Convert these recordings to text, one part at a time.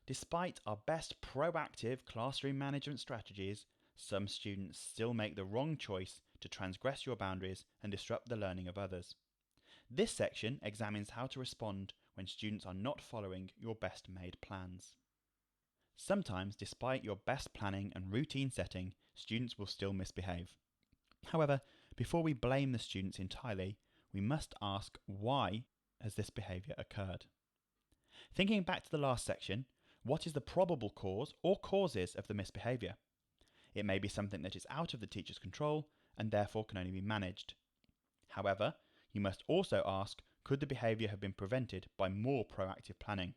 Despite our best proactive classroom management strategies, some students still make the wrong choice to transgress your boundaries and disrupt the learning of others. This section examines how to respond when students are not following your best made plans. Sometimes, despite your best planning and routine setting, students will still misbehave. However, before we blame the students entirely, we must ask, why has this behaviour occurred? Thinking back to the last section, what is the probable cause or causes of the misbehaviour? It may be something that is out of the teacher's control and therefore can only be managed. However, you must also ask, could the behaviour have been prevented by more proactive planning?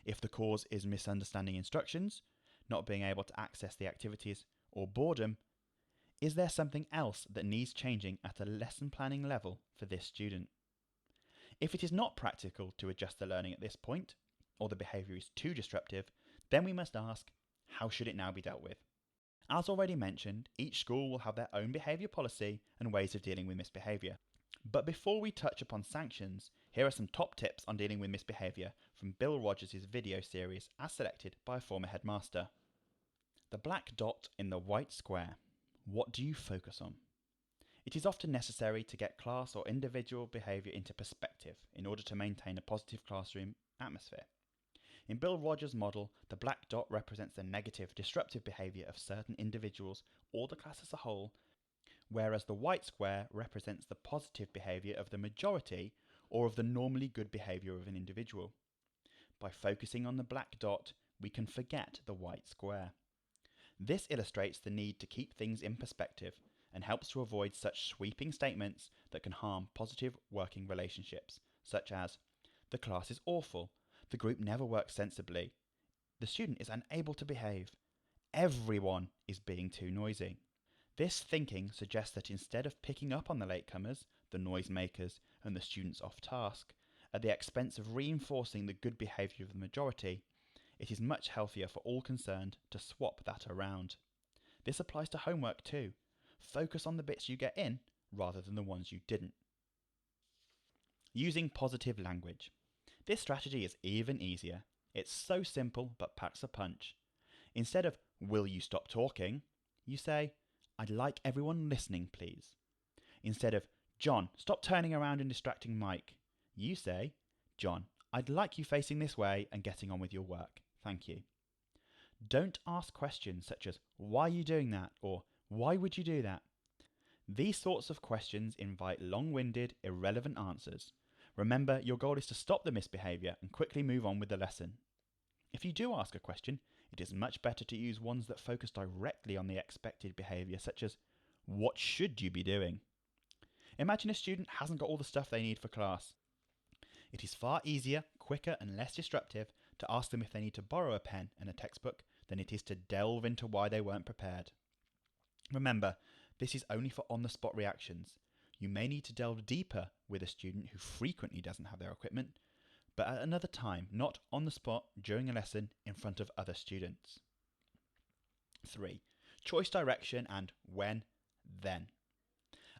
If the cause is misunderstanding instructions, not being able to access the activities, or boredom, is there something else that needs changing at a lesson planning level for this student? If it is not practical to adjust the learning at this point, or the behaviour is too disruptive, then we must ask, how should it now be dealt with? As already mentioned, each school will have their own behaviour policy and ways of dealing with misbehaviour. But before we touch upon sanctions, here are some top tips on dealing with misbehaviour from Bill Rogers' video series as selected by a former headmaster. The black dot in the white square. What do you focus on? It is often necessary to get class or individual behaviour into perspective in order to maintain a positive classroom atmosphere. In Bill Rogers' model, the black dot represents the negative, disruptive behaviour of certain individuals or the class as a whole, whereas the white square represents the positive behaviour of the majority or of the normally good behaviour of an individual. By focusing on the black dot, we can forget the white square. This illustrates the need to keep things in perspective and helps to avoid such sweeping statements that can harm positive working relationships, such as, the class is awful, the group never works sensibly, the student is unable to behave, everyone is being too noisy. This thinking suggests that instead of picking up on the latecomers, the noisemakers, and the students off task, at the expense of reinforcing the good behaviour of the majority, it is much healthier for all concerned to swap that around. This applies to homework too. Focus on the bits you get in rather than the ones you didn't. Using positive language. This strategy is even easier. It's so simple but packs a punch. Instead of, will you stop talking? You say, I'd like everyone listening, please. Instead of, John, stop turning around and distracting Mike, you say, John, I'd like you facing this way and getting on with your work. Thank you. Don't ask questions such as, why are you doing that? Or, why would you do that? These sorts of questions invite long-winded, irrelevant answers. Remember, your goal is to stop the misbehaviour and quickly move on with the lesson. If you do ask a question, it is much better to use ones that focus directly on the expected behaviour, such as, what should you be doing? Imagine a student hasn't got all the stuff they need for class. It is far easier, quicker and less disruptive to ask them if they need to borrow a pen and a textbook than it is to delve into why they weren't prepared. Remember, this is only for on-the-spot reactions. You may need to delve deeper with a student who frequently doesn't have their equipment, but at another time, not on the spot during a lesson in front of other students. 3. Choice direction and when, then.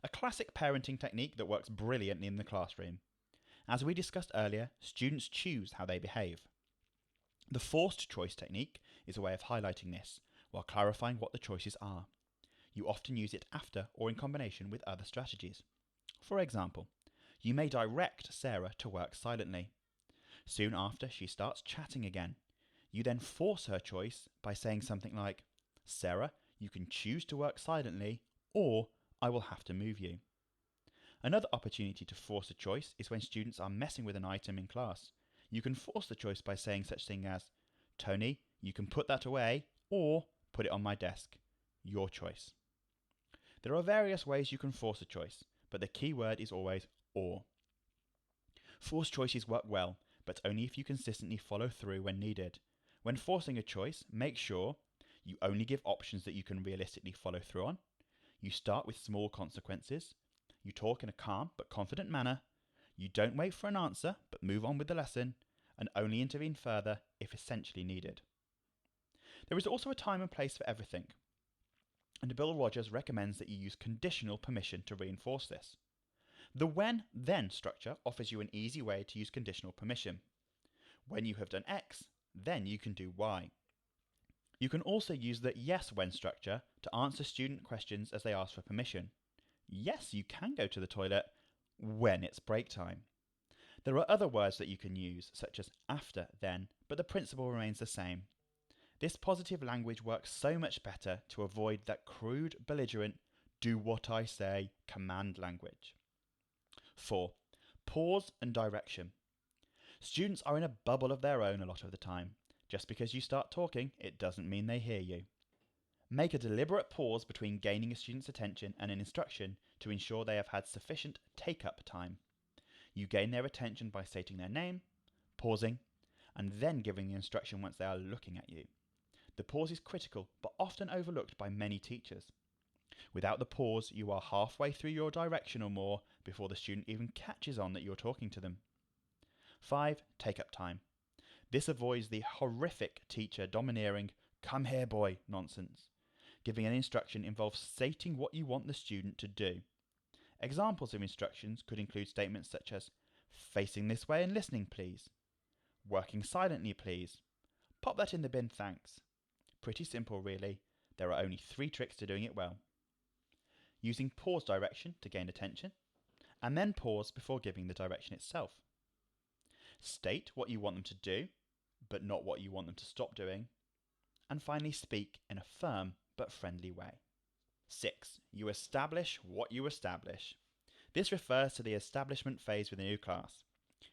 A classic parenting technique that works brilliantly in the classroom. As we discussed earlier, students choose how they behave. The forced choice technique is a way of highlighting this, while clarifying what the choices are. You often use it after or in combination with other strategies. For example, you may direct Sarah to work silently. Soon after, she starts chatting again. You then force her choice by saying something like, Sarah, you can choose to work silently, or I will have to move you. Another opportunity to force a choice is when students are messing with an item in class. You can force the choice by saying such thing as, Tony, you can put that away, or put it on my desk. Your choice. There are various ways you can force a choice, but the key word is always or. Forced choices work well, but only if you consistently follow through when needed. When forcing a choice, make sure you only give options that you can realistically follow through on. You start with small consequences. You talk in a calm but confident manner. You don't wait for an answer, but move on with the lesson, and only intervene further if essentially needed. There is also a time and place for everything, and Bill Rogers recommends that you use conditional permission to reinforce this. The when-then structure offers you an easy way to use conditional permission. When you have done X, then you can do why. You can also use the yes when structure to answer student questions as they ask for permission. Yes, you can go to the toilet when it's break time. There are other words that you can use, such as after, then, but the principle remains the same. This positive language works so much better to avoid that crude, belligerent, do what I say command language. 4. Pause and direction. Students are in a bubble of their own a lot of the time. Just because you start talking, it doesn't mean they hear you. Make a deliberate pause between gaining a student's attention and an instruction to ensure they have had sufficient take-up time. You gain their attention by stating their name, pausing, and then giving the instruction once they are looking at you. The pause is critical, but often overlooked by many teachers. Without the pause, you are halfway through your direction or more before the student even catches on that you're talking to them. 5. Take-up time. This avoids the horrific teacher domineering, come here boy nonsense. Giving an instruction involves stating what you want the student to do. Examples of instructions could include statements such as, facing this way and listening please. Working silently please. Pop that in the bin thanks. Pretty simple really. There are only 3 tricks to doing it well. Using pause direction to gain attention, and then pause before giving the direction itself. State what you want them to do, but not what you want them to stop doing. And finally, speak in a firm but friendly way. 6. You establish what you establish. This refers to the establishment phase with a new class.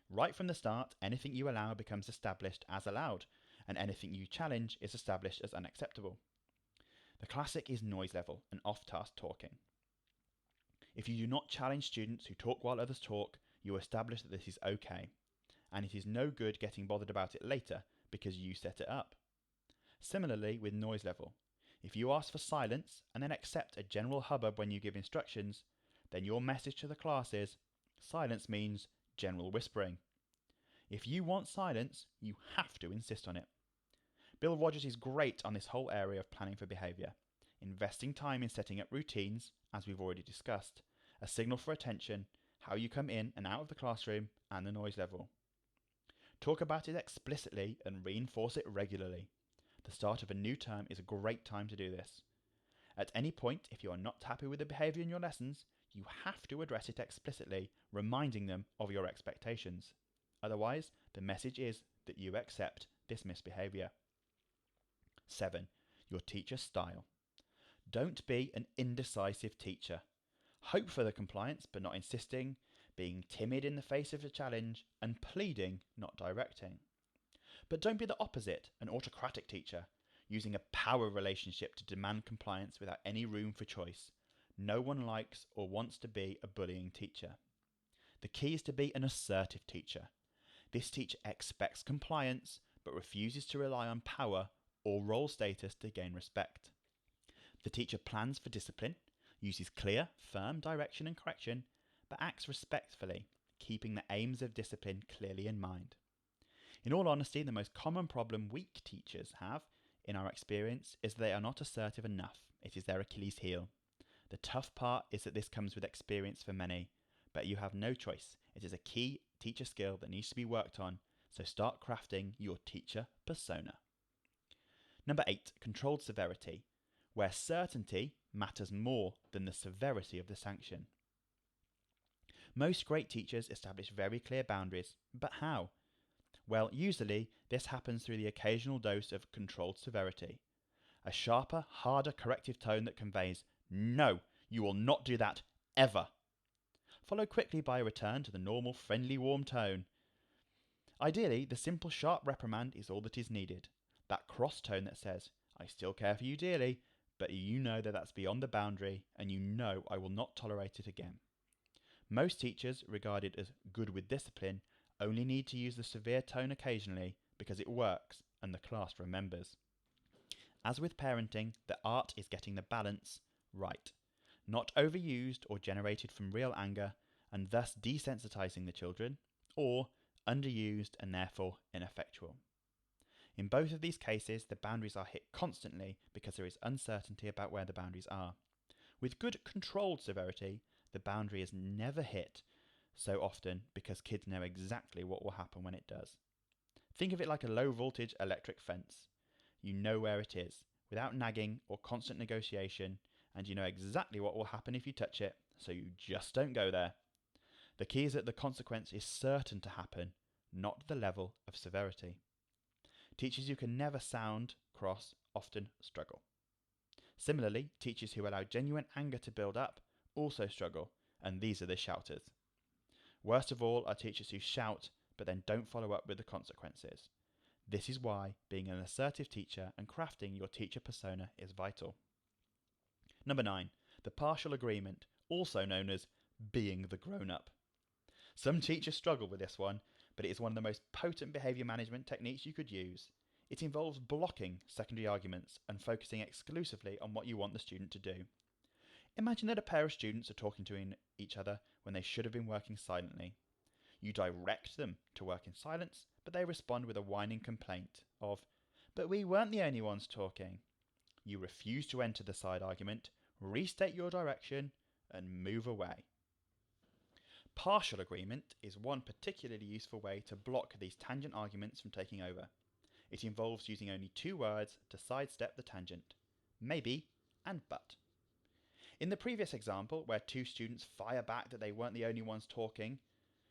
Right from the start, anything you allow becomes established as allowed, and anything you challenge is established as unacceptable. The classic is noise level and off-task talking. If you do not challenge students who talk while others talk, you establish that this is okay, and it is no good getting bothered about it later because you set it up. Similarly with noise level, if you ask for silence and then accept a general hubbub when you give instructions, then your message to the class is, silence means general whispering. If you want silence, you have to insist on it. Bill Rogers is great on this whole area of planning for behaviour, investing time in setting up routines, as we've already discussed, a signal for attention, how you come in and out of the classroom, and the noise level. Talk about it explicitly and reinforce it regularly. The start of a new term is a great time to do this. At any point, if you are not happy with the behaviour in your lessons, you have to address it explicitly, reminding them of your expectations. Otherwise, the message is that you accept this misbehaviour. 7. Your teacher's style. Don't be an indecisive teacher. Hope for the compliance, but not insisting, being timid in the face of a challenge, and pleading, not directing. But don't be the opposite, an autocratic teacher, using a power relationship to demand compliance without any room for choice. No one likes or wants to be a bullying teacher. The key is to be an assertive teacher. This teacher expects compliance, but refuses to rely on power or role status to gain respect. The teacher plans for discipline, uses clear, firm direction and correction, but acts respectfully, keeping the aims of discipline clearly in mind. In all honesty, the most common problem weak teachers have, in our experience, is that they are not assertive enough. It is their Achilles heel. The tough part is that this comes with experience for many, but you have no choice. It is a key teacher skill that needs to be worked on, so start crafting your teacher persona. Number 8, controlled severity, where certainty matters more than the severity of the sanction. Most great teachers establish very clear boundaries, but how? Well, usually this happens through the occasional dose of controlled severity. A sharper, harder corrective tone that conveys, no, you will not do that, ever. Followed quickly by a return to the normal, friendly, warm tone. Ideally, the simple, sharp reprimand is all that is needed. That cross tone that says, I still care for you dearly, but you know that that's beyond the boundary, and you know I will not tolerate it again. Most teachers, regarded as good with discipline, only need to use the severe tone occasionally because it works and the class remembers. As with parenting, the art is getting the balance right. Not overused or generated from real anger and thus desensitizing the children, or underused and therefore ineffectual. In both of these cases, the boundaries are hit constantly because there is uncertainty about where the boundaries are. With good controlled severity, the boundary is never hit so often because kids know exactly what will happen when it does. Think of it like a low voltage electric fence. You know where it is, without nagging or constant negotiation, and you know exactly what will happen if you touch it, so you just don't go there. The key is that the consequence is certain to happen, not the level of severity. Teachers who can never sound cross often struggle. Similarly, teachers who allow genuine anger to build up also struggle, and these are the shouters. Worst of all are teachers who shout but then don't follow up with the consequences. This is why being an assertive teacher and crafting your teacher persona is vital. Number 9, the partial agreement, also known as being the grown-up. Some teachers struggle with this one, but it is one of the most potent behaviour management techniques you could use. It involves blocking secondary arguments and focusing exclusively on what you want the student to do. Imagine that a pair of students are talking to each other when they should have been working silently. You direct them to work in silence, but they respond with a whining complaint of, "But we weren't the only ones talking." You refuse to enter the side argument, restate your direction, and move away. Partial agreement is one particularly useful way to block these tangent arguments from taking over. It involves using only 2 words to sidestep the tangent: maybe and but. In the previous example, where 2 students fire back that they weren't the only ones talking,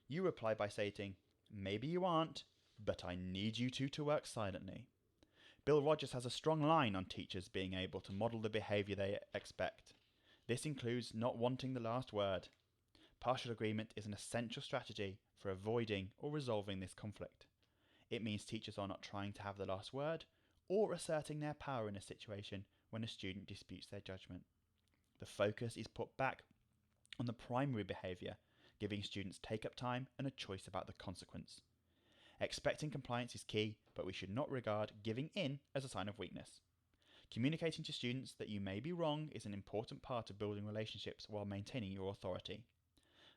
you reply by stating, "Maybe you aren't, but I need you two to work silently." Bill Rogers has a strong line on teachers being able to model the behaviour they expect. This includes not wanting the last word. Partial agreement is an essential strategy for avoiding or resolving this conflict. It means teachers are not trying to have the last word or asserting their power in a situation when a student disputes their judgment. The focus is put back on the primary behaviour, giving students take-up time and a choice about the consequence. Expecting compliance is key, but we should not regard giving in as a sign of weakness. Communicating to students that you may be wrong is an important part of building relationships while maintaining your authority.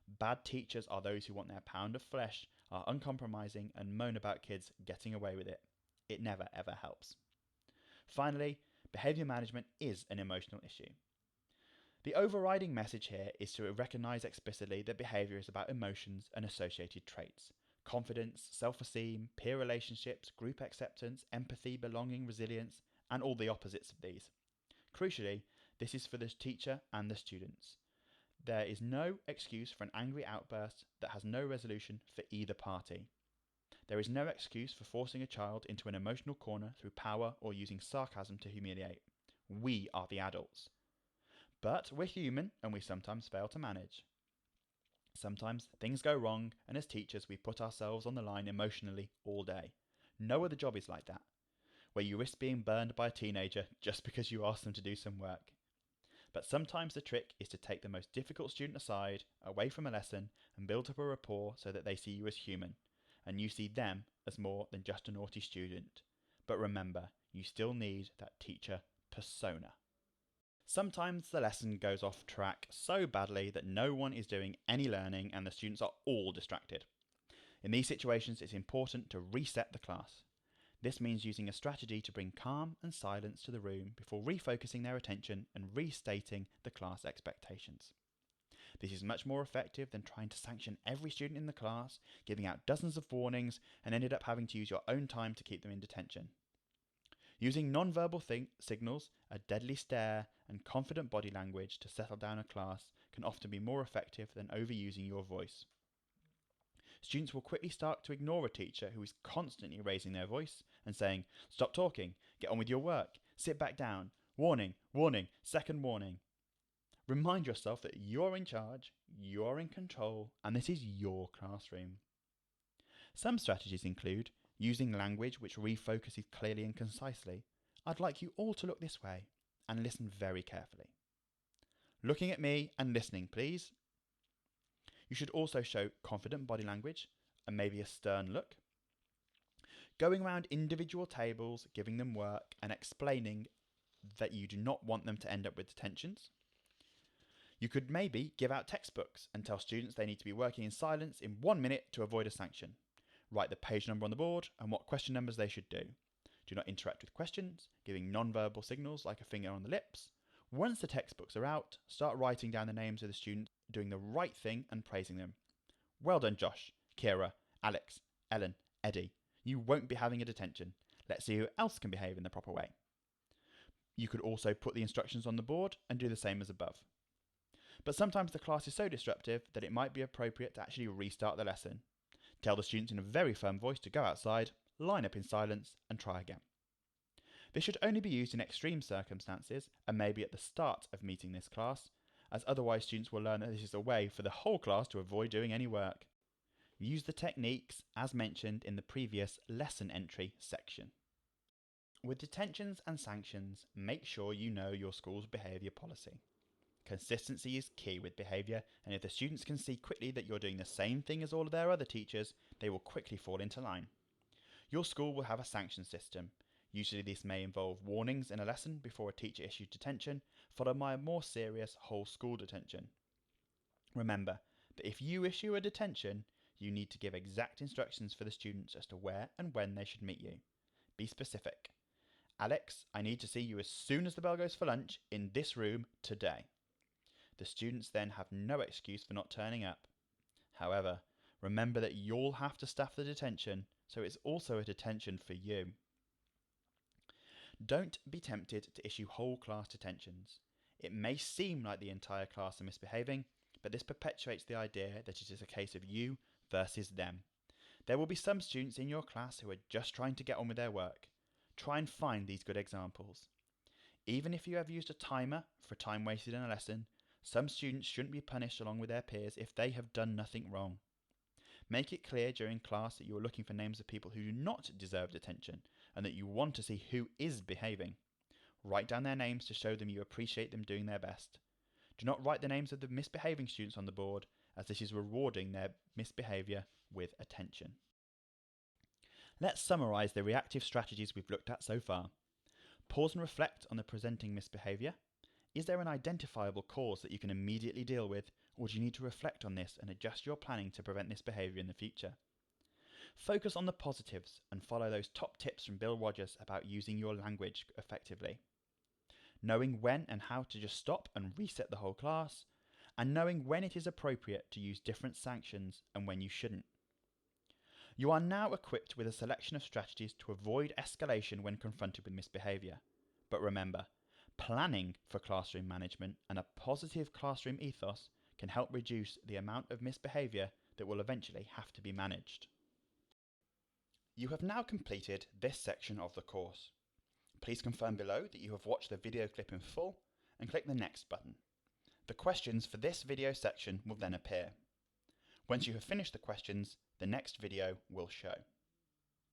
Bad teachers are those who want their pound of flesh, are uncompromising, and moan about kids getting away with it. It never ever helps. Finally, behaviour management is an emotional issue. The overriding message here is to recognise explicitly that behaviour is about emotions and associated traits. Confidence, self-esteem, peer relationships, group acceptance, empathy, belonging, resilience, and all the opposites of these. Crucially, this is for the teacher and the students. There is no excuse for an angry outburst that has no resolution for either party. There is no excuse for forcing a child into an emotional corner through power or using sarcasm to humiliate. We are the adults. But we're human and we sometimes fail to manage. Sometimes things go wrong, and as teachers we put ourselves on the line emotionally all day. No other job is like that, where you risk being burned by a teenager just because you asked them to do some work. But sometimes the trick is to take the most difficult student aside, away from a lesson, and build up a rapport so that they see you as human, and you see them as more than just a naughty student. But remember, you still need that teacher persona. Sometimes the lesson goes off track so badly that no one is doing any learning and the students are all distracted. In these situations, it's important to reset the class. This means using a strategy to bring calm and silence to the room before refocusing their attention and restating the class expectations. This is much more effective than trying to sanction every student in the class, giving out dozens of warnings, and ended up having to use your own time to keep them in detention. Using non-verbal signals, a deadly stare, and confident body language to settle down a class can often be more effective than overusing your voice. Students will quickly start to ignore a teacher who is constantly raising their voice and saying, "Stop talking, get on with your work, sit back down, warning, warning, second warning." Remind yourself that you're in charge, you're in control, and this is your classroom. Some strategies include using language which refocuses clearly and concisely. "I'd like you all to look this way," and listen very carefully. "Looking at me and listening, please." You should also show confident body language and maybe a stern look. Going around individual tables, giving them work, and explaining that you do not want them to end up with detentions. You could maybe give out textbooks and tell students they need to be working in silence in 1 minute to avoid a sanction. Write the page number on the board and what question numbers they should do. Do not interact with questions, giving non-verbal signals like a finger on the lips. Once the textbooks are out, start writing down the names of the students doing the right thing and praising them. "Well done, Josh, Kira, Alex, Ellen, Eddie. You won't be having a detention. Let's see who else can behave in the proper way. You could also put the instructions on the board and do the same as above. But sometimes the class is so disruptive that it might be appropriate to actually restart the lesson. Tell the students in a very firm voice to go outside, line up in silence, and try again. This should only be used in extreme circumstances and maybe at the start of meeting this class, as otherwise students will learn that this is a way for the whole class to avoid doing any work. Use the techniques as mentioned in the previous lesson entry section. With detentions and sanctions, make sure you know your school's behaviour policy. Consistency is key with behaviour, and if the students can see quickly that you're doing the same thing as all of their other teachers, they will quickly fall into line. Your school will have a sanction system. Usually this may involve warnings in a lesson before a teacher issues detention, followed by a more serious whole school detention. Remember that if you issue a detention, you need to give exact instructions for the students as to where and when they should meet you. Be specific. Alex, I need to see you as soon as the bell goes for lunch in this room today. The students then have no excuse for not turning up. However, remember that you'll have to staff the detention, so it's also a detention for you. Don't be tempted to issue whole class detentions. It may seem like the entire class are misbehaving, but this perpetuates the idea that it is a case of you versus them. There will be some students in your class who are just trying to get on with their work. Try and find these good examples. Even if you have used a timer for time wasted in a lesson, some students shouldn't be punished along with their peers if they have done nothing wrong. Make it clear during class that you are looking for names of people who do not deserve detention and that you want to see who is behaving. Write down their names to show them you appreciate them doing their best. Do not write the names of the misbehaving students on the board, as this is rewarding their misbehaviour with attention. Let's summarise the reactive strategies we've looked at so far. Pause and reflect on the presenting misbehaviour. Is there an identifiable cause that you can immediately deal with, or do you need to reflect on this and adjust your planning to prevent this behaviour in the future? Focus on the positives and follow those top tips from Bill Rogers about using your language effectively. Knowing when and how to just stop and reset the whole class, and knowing when it is appropriate to use different sanctions and when you shouldn't. You are now equipped with a selection of strategies to avoid escalation when confronted with misbehaviour. But remember, planning for classroom management and a positive classroom ethos can help reduce the amount of misbehaviour that will eventually have to be managed. You have now completed this section of the course. Please confirm below that you have watched the video clip in full and click the next button. The questions for this video section will then appear. Once you have finished the questions, the next video will show.